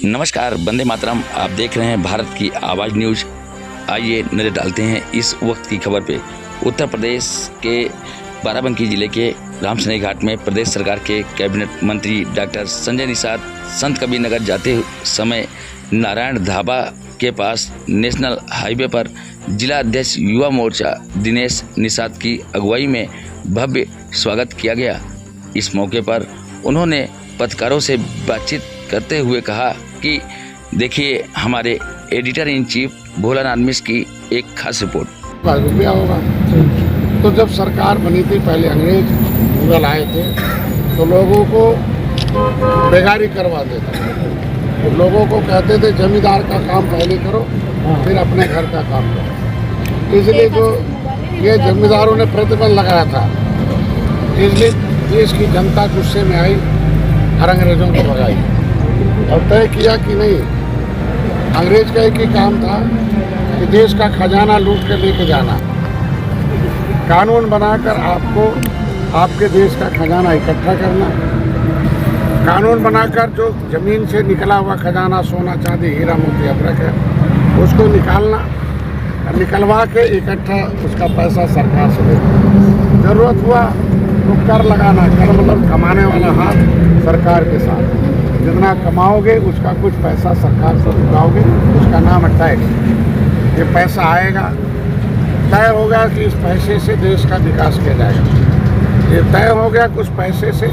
नमस्कार, वंदे मातरम। आप देख रहे हैं भारत की आवाज़ न्यूज। आइए नजर डालते हैं इस वक्त की खबर पे। उत्तर प्रदेश के बाराबंकी जिले के रामसनेही घाट में प्रदेश सरकार के कैबिनेट मंत्री डॉक्टर संजय निषाद संत कबीर नगर जाते समय नारायण ढाबा के पास नेशनल हाईवे पर जिला अध्यक्ष युवा मोर्चा दिनेश निषाद की अगुवाई में भव्य स्वागत किया गया। इस मौके पर उन्होंने पत्रकारों से बातचीत करते हुए कहा कि देखिए हमारे एडिटर इन चीफ भोलानाथ मिश्र की एक खास रिपोर्ट। रुपया होगा तो जब सरकार बनी थी, पहले अंग्रेज मुगल आए थे तो लोगों को बेगारी करवाते थे। तो लोगों को कहते थे जमींदार का काम पहले करो, फिर अपने घर का काम करो। इसलिए जो ये जमींदारों ने प्रतिबंध लगाया था, इसलिए देश की जनता गुस्से में आई और अंग्रेजों को भगाई और तय किया कि नहीं, अंग्रेज का एक ही काम था कि देश का खजाना लूट कर लेके जाना। कानून बनाकर आपको आपके देश का खजाना इकट्ठा करना, कानून बनाकर जो जमीन से निकला हुआ खजाना, सोना चांदी हीरा मोती अदरक है, उसको निकालना, निकलवा के इकट्ठा उसका पैसा सरकार से देना। जरूरत हुआ तो कर लगाना, कर मतलब कमाने वाला हाथ सरकार के साथ। जितना कमाओगे उसका कुछ पैसा सरकार से चुकाओगे, उसका नाम है टैक्स। ये पैसा आएगा, तय होगा कि इस पैसे से देश का विकास किया जाएगा। ये तय हो गया कुछ पैसे से।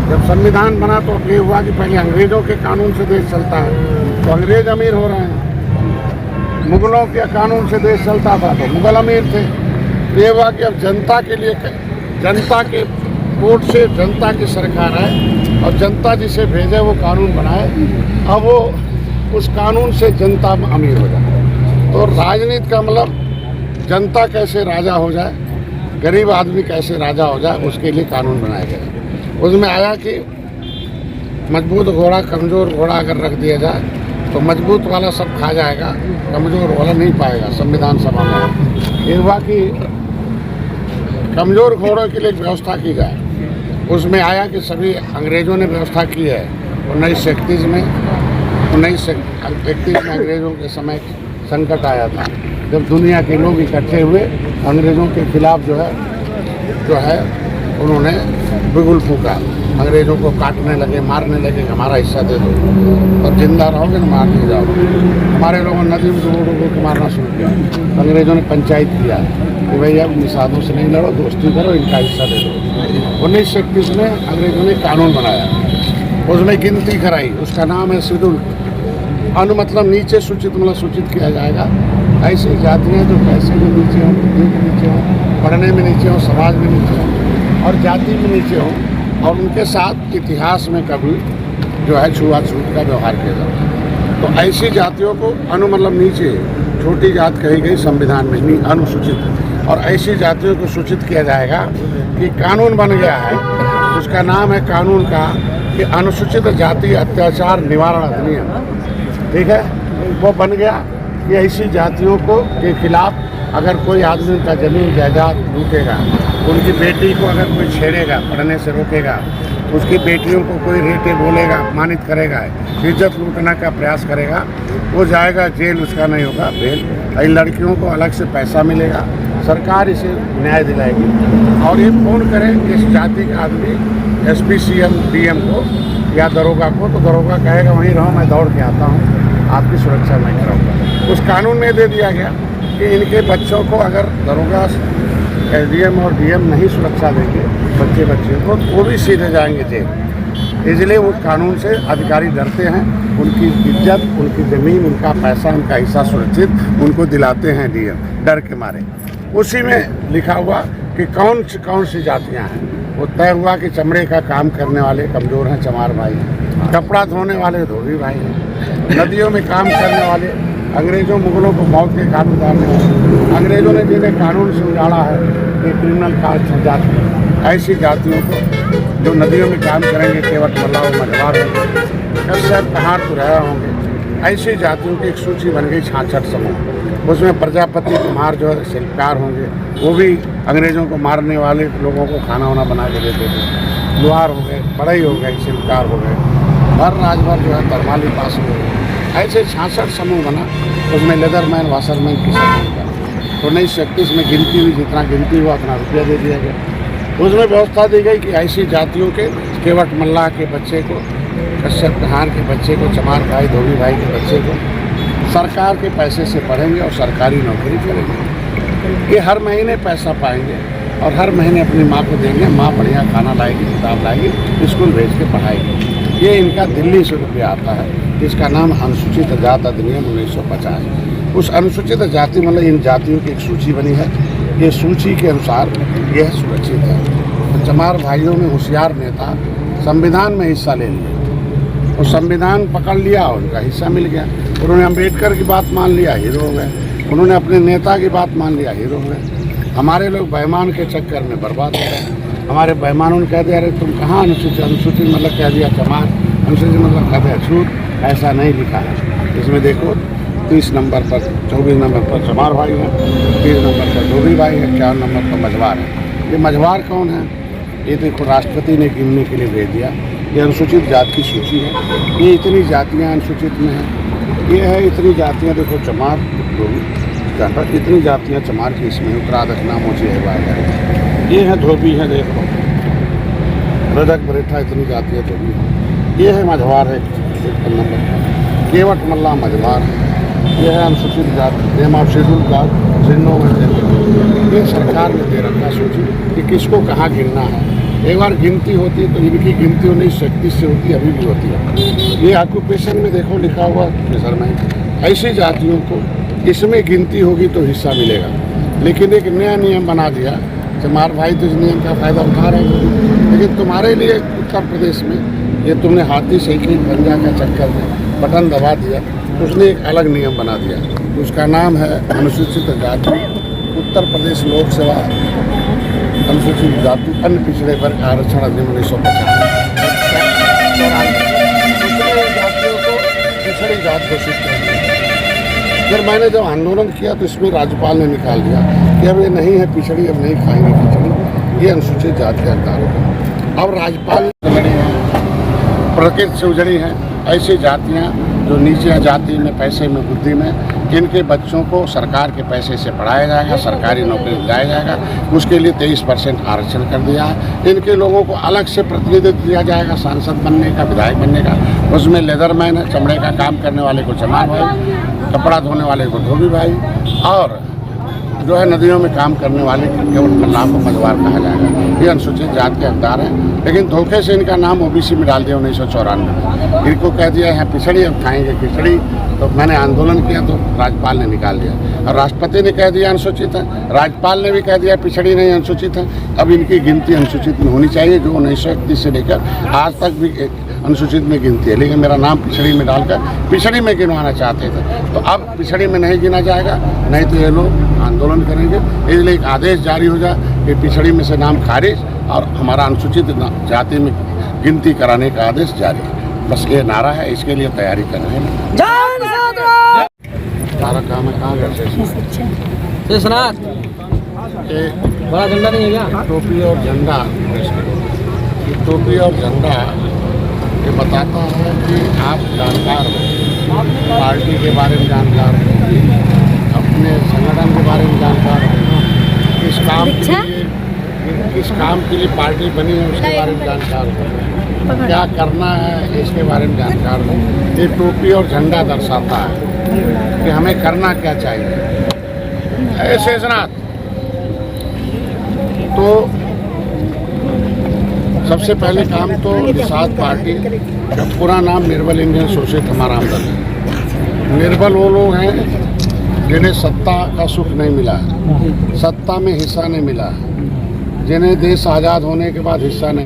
जब संविधान बना तो ये हुआ कि पहले अंग्रेजों के कानून से देश चलता है तो अंग्रेज अमीर हो रहे हैं, मुगलों के कानून से देश चलता था तो मुगल अमीर थे। ये हुआ कि अब जनता के लिए, जनता के वोट से जनता की सरकार आए और जनता जिसे भेजे वो कानून बनाए। अब वो उस कानून से जनता अमीर हो जाए। तो राजनीति का मतलब जनता कैसे राजा हो जाए, गरीब आदमी कैसे राजा हो जाए, उसके लिए कानून बनाया गया। उसमें आया कि मजबूत घोड़ा कमज़ोर घोड़ा अगर रख दिया जाए तो मजबूत वाला सब खा जाएगा, कमज़ोर वाला नहीं पाएगा संविधान सभा में। ये हुआ कि कमज़ोर घोड़ों के लिए व्यवस्था की जाए। उसमें आया कि सभी अंग्रेज़ों ने व्यवस्था की है 1931 में। 1931 में अंग्रेज़ों के समय संकट आया था, जब दुनिया के लोग इकट्ठे हुए अंग्रेज़ों के खिलाफ जो है उन्होंने बिगुल फूंका। अंग्रेज़ों को काटने लगे, मारने लगे, हमारा हिस्सा दे दो और जिंदा रहोगे तो मार नहीं जाओगे। हमारे लोगों ने नदी में को मारना शुरू किया। अंग्रेज़ों ने पंचायत किया कि भाई अब निषादों से नहीं लड़ो, दोस्ती करो, इनका हिस्सा दे दो। 1931 में अंग्रेज़ों ने कानून बनाया, उसमें गिनती कराई, उसका नाम है शेड्यूल। मतलब नीचे सूचित, मतलब सूचित किया जाएगा ऐसी जातियाँ जो पैसे में नीचे हों, बुद्धि में नीचे हों, पढ़ने में नीचे हों, समाज में नीचे हों और जाति में नीचे हों, और उनके साथ इतिहास में कभी जो है छुआछूत का व्यवहार किया जाता है। तो ऐसी जातियों को मतलब नीचे छोटी जात कही गई संविधान में, अनुसूचित। और ऐसी जातियों को सूचित किया जाएगा कि कानून बन गया है, उसका नाम है कानून का कि अनुसूचित जाति अत्याचार निवारण अधिनियम। ठीक है, वो बन गया कि ऐसी जातियों को के खिलाफ अगर कोई आदमी का जमीन जायदाद लूटेगा, उनकी बेटी को अगर कोई छेड़ेगा, पढ़ने से रोकेगा, उसकी बेटियों को कोई रेटे बोलेगा, अपमानित करेगा, इज्जत लूटने का प्रयास करेगा, वो जाएगा जेल, उसका नहीं होगा बेल। लड़कियों को अलग से पैसा मिलेगा, सरकार इसे न्याय दिलाएगी। और ये फोन करें इस जाति का आदमी SP CM DM को या दरोगा को, तो दरोगा कहेगा वहीं रहो, मैं दौड़ के आता हूँ, आपकी सुरक्षा मैं कराऊंगा। उस कानून में दे दिया गया कि इनके बच्चों को अगर दरोगा SDM और DM नहीं सुरक्षा देंगे बच्चे को, वो भी सीधे जाएंगे जेल। इसलिए वो कानून से अधिकारी डरते हैं, उनकी इज्जत, उनकी ज़मीन, उनका पैसा, उनका हिस्सा सुरक्षित उनको दिलाते हैं DM, डर के मारे। उसी में लिखा हुआ कि कौन सी जातियाँ हैं। वो तय हुआ कि चमड़े का काम करने वाले कमज़ोर हैं, चमार भाई हैं, कपड़ा धोने वाले धोबी भाई हैं, नदियों में काम करने वाले, अंग्रेज़ों मुगलों को मौत के घाट उतारने वाले, अंग्रेज़ों ने जिन्हें कानून से उजाड़ा है कि क्रिमिनल कास्ट जाति, ऐसी जातियों को जो नदियों में काम करेंगे, केवट मल्लाह मझवार होंगे, कश्यप पहाड़ तो रहे होंगे, ऐसी जातियों की एक सूची बन गई 66 समूह। उसमें प्रजापति कुम्हार जो है शिल्पकार होंगे, वो भी अंग्रेज़ों को मारने वाले लोगों को खाना वाना बना के देते थे। लोहार हो गए, बढ़ई हो गए, शिल्पकार हो गए, भर राजभर जो है तरमाली पास हुए। ऐसे 66 समूह बना, उसमें लेदरमैन वाशरमैन की समूह का 1931 में गिनती हुई, जितना गिनती हुआ उतना रुपया दे दिया गया। उसमें व्यवस्था दी गई कि ऐसी जातियों के केवट मल्लाह के बच्चे को, कश्यप कहार के बच्चे को, चमार भाई धोबी भाई के बच्चे को सरकार के पैसे से पढ़ेंगे और सरकारी नौकरी करेंगे। ये हर महीने पैसा पाएंगे और हर महीने अपनी माँ को देंगे, माँ बढ़िया खाना लाएगी, किताब लाएगी, स्कूल भेज के पढ़ाएगी। ये इनका दिल्ली से रुपया आता है, जिसका नाम अनुसूचित जाति अधिनियम 1950। उस अनुसूचित जाति मतलब इन जातियों की एक सूची बनी है। ये सूची के अनुसार यह सुरक्षित है। तो चमार भाइयों में होशियार नेता संविधान में हिस्सा ले लिए और संविधान पकड़ लिया, उनका हिस्सा मिल गया। उन्होंने अम्बेडकर की बात मान लिया, हीरो हो गए। उन्होंने अपने नेता की बात मान लिया, हीरो हो गए। हमारे लोग बेईमान के चक्कर में बर्बाद हो गए। हमारे बेईमानों ने कह दिया, अरे तुम कहाँ अनुसूचित मतलब कह दिया चमार, अनुसूचित मतलब कह दिया छूट। ऐसा नहीं लिखा है। इसमें देखो 30 नंबर पर, 24 नंबर पर चमार भाई है, 30 नंबर पर धोबी भाई है, 4 नंबर पर मझवार है। ये मझवार कौन है? ये देखो राष्ट्रपति ने गिनने के लिए भेज दिया। ये अनुसूचित जाति की सूची है। ये इतनी जातियाँ अनुसूचित में हैं। ये है इतनी जातियाँ, देखो चमार धोबी, इतनी जातियाँ चमार की इसमें उत्तराधक नामोची है। ये है धोबी है, देखो रजक बरेठा, इतनी जातियाँ धोबी है। ये है मझवार है, 1 नंबर केवट मल्ला मझवार है। ये है अनुसूचित जाति, नेम ऑफ शेड्यूल कास्ट जिन्हों में ये सरकार ने दे रखा सूची कि किसको कहाँ गिनना है। एक बार गिनती होती तो इनकी गिनती 1931 से होती, अभी भी होती है। ये ऑक्यूपेशन में देखो लिखा हुआ सर में, ऐसी जातियों को इसमें गिनती होगी तो हिस्सा मिलेगा। लेकिन एक नया नियम बना दिया, चमार भाई तो इस नियम का फ़ायदा उठा रहे हैं, लेकिन तुम्हारे लिए उत्तर प्रदेश में ये तुमने हाथी साइकिल पंजा का चक्कर में बटन दबा दिया, उसने एक अलग नियम बना दिया। उसका नाम है अनुसूचित जाति उत्तर प्रदेश लोक सेवा अनुसूचित जाति अन्य पिछड़े वर्ग आरक्षण अधिनियम 1950। जातियों को पिछड़ी जात घोषित कर दिया। फिर मैंने जब आंदोलन किया तो इसमें राज्यपाल ने निकाल दिया कि अब ये नहीं है पिछड़ी, अब नहीं खाएंगे खिचड़ी, ये अनुसूचित जाति के हकदार होगा। अब राज्यपाल प्रकृति से उजड़ी हैं ऐसी जातियाँ जो नीचे जाति में, पैसे में, बुद्धि में, इनके बच्चों को सरकार के पैसे से पढ़ाया जाएगा, सरकारी नौकरी दिलाया जाएगा। उसके लिए 23% आरक्षण कर दिया है। इनके लोगों को अलग से प्रतिनिधित्व दिया जाएगा सांसद बनने का, विधायक बनने का। उसमें लेदरमैन है, चमड़े का काम करने वाले को चमार भाई, कपड़ा धोने वाले को धोबी भाई, और जो है नदियों में काम करने वाले केवट मल्लाह को मझवार कहा जाएगा। ये अनुसूचित जाति के हकदार हैं, लेकिन धोखे से इनका नाम ओबीसी में डाल दिया 1994 में। इनको कह दिया है पिछड़ी, अब खाएंगे खिचड़ी। तो मैंने आंदोलन किया तो राज्यपाल ने निकाल दिया, और राष्ट्रपति ने कह दिया अनुसूचित है, राज्यपाल ने भी कह दिया पिछड़ी नहीं अनुसूचित है। अब इनकी गिनती अनुसूचित में होनी चाहिए, जो 1931 से लेकर आज तक भी अनुसूचित में गिनती है। लेकिन मेरा नाम पिछड़ी में डालकर पिछड़ी में गिनवाना चाहते थे, तो अब पिछड़ी में नहीं गिना जाएगा, नहीं तो ये लोग आंदोलन करेंगे। इसलिए एक आदेश जारी हो जाए कि पिछड़ी में से नाम खारिज और हमारा अनुसूचित जाति में गिनती कराने का आदेश जारी। बस ये नारा है, इसके लिए तैयारी कर रहे हैं। सारा काम है कहाँ घर से बड़ा झंडा नहीं है क्या? टोपी और झंडा, टोपी और झंडा ये बताता है कि आप जानकार हो, पार्टी के बारे में जानकार हो, अपने संगठन के बारे में जानकार हो, किस काम के लिए पार्टी बनी है उसके बारे में जानकार हो, क्या करना है इसके बारे में जानकार हो। ये टोपी और झंडा दर्शाता है कि हमें करना क्या चाहिए। ऐसे शेषनाथ तो सबसे पहले काम तो निषाद पार्टी का पूरा नाम निर्बल इंडियन सोशलिस्ट हमारा दल है। निर्बल वो लोग हैं जिन्हें सत्ता का सुख नहीं मिला है, सत्ता में हिस्सा नहीं मिला है, जिन्हें देश आज़ाद होने के बाद हिस्सा नहीं